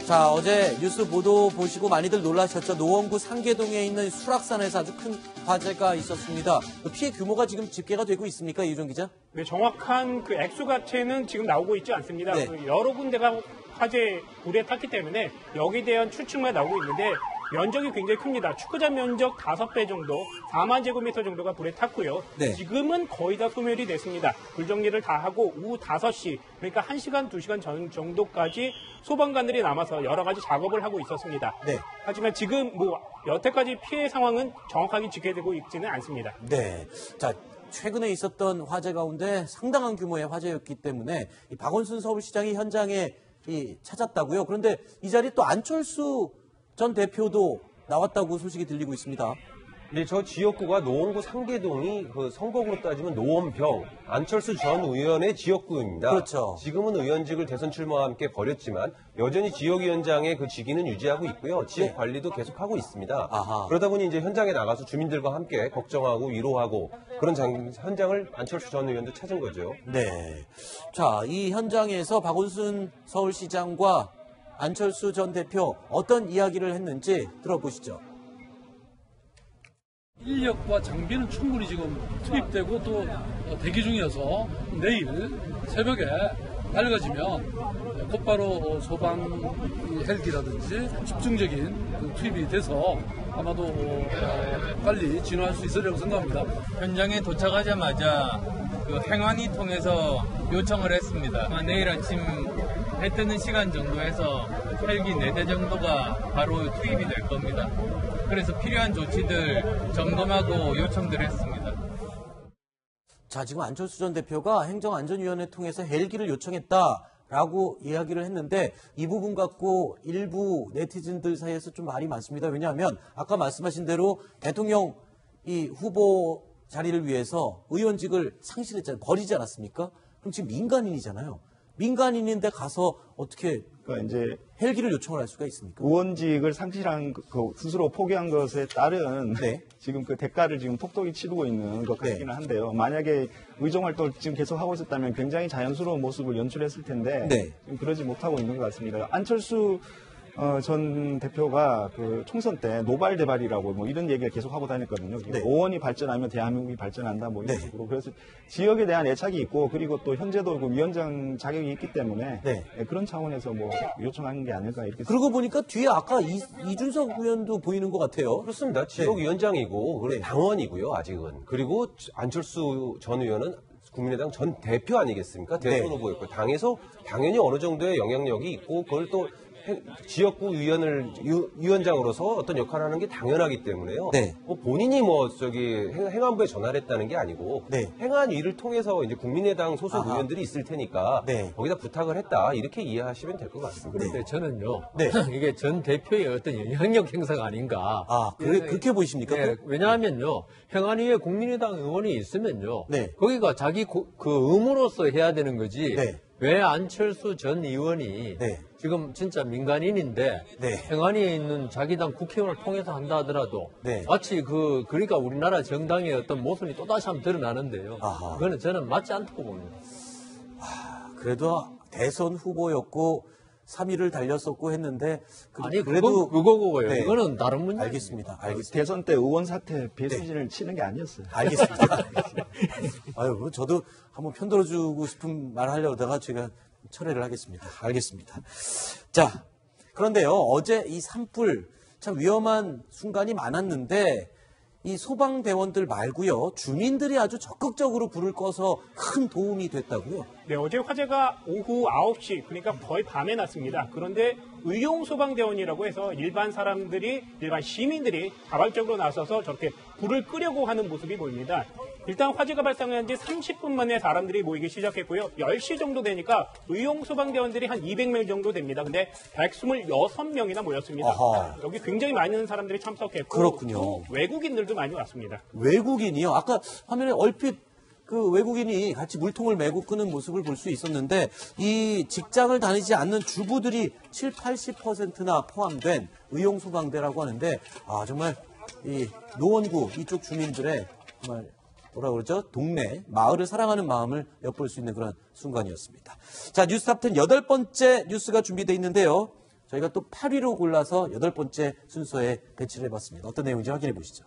자, 어제 뉴스 보도 보시고 많이들 놀라셨죠. 노원구 상계동에 있는 수락산에서 아주 큰 화재가 있었습니다. 피해 규모가 지금 집계가 되고 있습니까, 이유정 기자? 네, 정확한 그 액수 자체는 지금 나오고 있지 않습니다. 네. 여러 군데가 화재 불에 탔기 때문에 여기에 대한 추측만 나오고 있는데 면적이 굉장히 큽니다. 축구장 면적 5배 정도, 4만 제곱미터 정도가 불에 탔고요. 네. 지금은 거의 다 소멸이 됐습니다. 불 정리를 다 하고 오후 5시, 그러니까 1시간, 2시간 전 정도까지 소방관들이 남아서 여러 가지 작업을 하고 있었습니다. 네. 하지만 지금 여태까지 피해 상황은 정확하게 집계되고 있지는 않습니다. 네. 자, 최근에 있었던 화재 가운데 상당한 규모의 화재였기 때문에 이 박원순 서울시장이 현장에 찾았다고요. 그런데 이 자리에 또 안철수 전 대표도 나왔다고 소식이 들리고 있습니다. 네, 저 지역구가 노원구 상계동이 그 선거구로 따지면 노원병, 안철수 전 의원의 지역구입니다. 그렇죠. 지금은 의원직을 대선 출마와 함께 버렸지만 여전히 지역위원장의 그 직위는 유지하고 있고요. 지역 네. 관리도 계속하고 있습니다. 아하. 그러다 보니 이제 현장에 나가서 주민들과 함께 걱정하고 위로하고 그런 현장을 안철수 전 의원도 찾은 거죠. 네. 자, 이 현장에서 박원순 서울시장과 안철수 전 대표 어떤 이야기를 했는지 들어보시죠. 인력과 장비는 충분히 지금 투입되고 또 대기 중이어서 내일 새벽에 밝아지면 곧바로 소방 헬기라든지 집중적인 투입이 돼서 아마도 빨리 진화할 수 있으리라고 생각합니다. 현장에 도착하자마자 그 행안위 통해서 요청을 했습니다. 내일 아침 해 뜨는 시간 정도에서 헬기 4대 정도가 바로 투입이 될 겁니다. 그래서 필요한 조치들 점검하고 요청들 했습니다. 자, 지금 안철수 전 대표가 행정안전위원회 통해서 헬기를 요청했다라고 이야기를 했는데 이 부분 갖고 일부 네티즌들 사이에서 좀 말이 많습니다. 왜냐하면 아까 말씀하신 대로 대통령 이 후보 자리를 위해서 의원직을 상실했잖아요. 버리지 않았습니까? 그럼 지금 민간인이잖아요. 민간인인데 가서 어떻게 그러니까 이제 헬기를 요청을 할 수가 있습니까? 의원직을 상실한 스스로 포기한 것에 따른 네. 지금 그 대가를 지금 톡톡히 치르고 있는 것 같기는 네. 한데요. 만약에 의정 활동을 지금 계속 하고 있었다면 굉장히 자연스러운 모습을 연출했을 텐데 네. 지금 그러지 못하고 있는 것 같습니다. 안철수 전 대표가 그 총선 때 노발대발이라고 뭐 이런 얘기를 계속 하고 다녔거든요. 네. 오원이 발전하면 대한민국이 발전한다 뭐 이런 네. 식으로. 그래서 지역에 대한 애착이 있고 그리고 또 현재도 그 위원장 자격이 있기 때문에 네. 그런 차원에서 뭐 요청하는 게 아닐까 이렇게. 그러고 보니까 뒤에 아까 이준석 의원도 보이는 것 같아요. 그렇습니다. 지역위원장이고 네. 당원이고요, 아직은. 그리고 안철수 전 의원은 국민의당 전 대표 아니겠습니까? 대선 네. 후보였고 당에서 당연히 어느 정도의 영향력이 있고 그걸 또 지역구 위원장으로서 어떤 역할을 하는 게 당연하기 때문에요. 네. 본인이 행안부에 전화를 했다는 게 아니고 네. 행안위를 통해서 이제 국민의당 소속 아하. 의원들이 있을 테니까 네. 거기다 부탁을 했다 이렇게 이해하시면 될 것 같습니다. 그런데 저는요, 네. 이게 전 대표의 어떤 영향력 행사가 아닌가. 아, 그렇게 보이십니까? 네, 왜냐하면요, 행안위에 국민의당 의원이 있으면요, 네. 거기가 자기 그 의무로서 해야 되는 거지. 네. 왜 안철수 전 의원이 네. 지금 진짜 민간인인데 네. 행안위에 있는 자기 당 국회의원을 통해서 한다 하더라도 네. 마치 그러니까 우리나라 정당의 어떤 모순이 또다시 한번 드러나는데요. 아하. 그거는 저는 맞지 않다고 봅니다. 그래도 대선 후보였고 3위를 달렸었고 했는데 아니 그래도 그거고요. 네. 이거는 다른 문제. 알겠습니다. 대선 때 의원 사태 배수진을 치는 게 아니었어요. 알겠습니다. 아유, 저도 한번 편들어주고 싶은 말 하려고 하다가 제가 철회를 하겠습니다. 알겠습니다. 자, 그런데요, 어제 이 산불 참 위험한 순간이 많았는데 이 소방대원들 말고요, 주민들이 아주 적극적으로 불을 꺼서 큰 도움이 됐다고요? 네, 어제 화재가 오후 9시, 그러니까 거의 밤에 났습니다. 그런데 의용 소방대원이라고 해서 일반 시민들이 자발적으로 나서서 저렇게 불을 끄려고 하는 모습이 보입니다. 일단 화재가 발생한 지 30분 만에 사람들이 모이기 시작했고요. 10시 정도 되니까 의용 소방대원들이 한 200명 정도 됩니다. 근데 126명이나 모였습니다. 아하. 여기 굉장히 많은 사람들이 참석했고 그렇군요. 또 외국인들도 많이 왔습니다. 외국인이요? 아까 화면에 얼핏 그 외국인이 같이 물통을 메고 끄는 모습을 볼 수 있었는데 이 직장을 다니지 않는 주부들이 70-80%나 포함된 의용소방대라고 하는데 아 정말 이 노원구 이쪽 주민들의 정말 뭐라 그러죠? 동네, 마을을 사랑하는 마음을 엿볼 수 있는 그런 순간이었습니다. 자, 뉴스탑10 8번째 뉴스가 준비되어 있는데요. 저희가 또 8위로 골라서 8번째 순서에 배치를 해봤습니다. 어떤 내용인지 확인해 보시죠.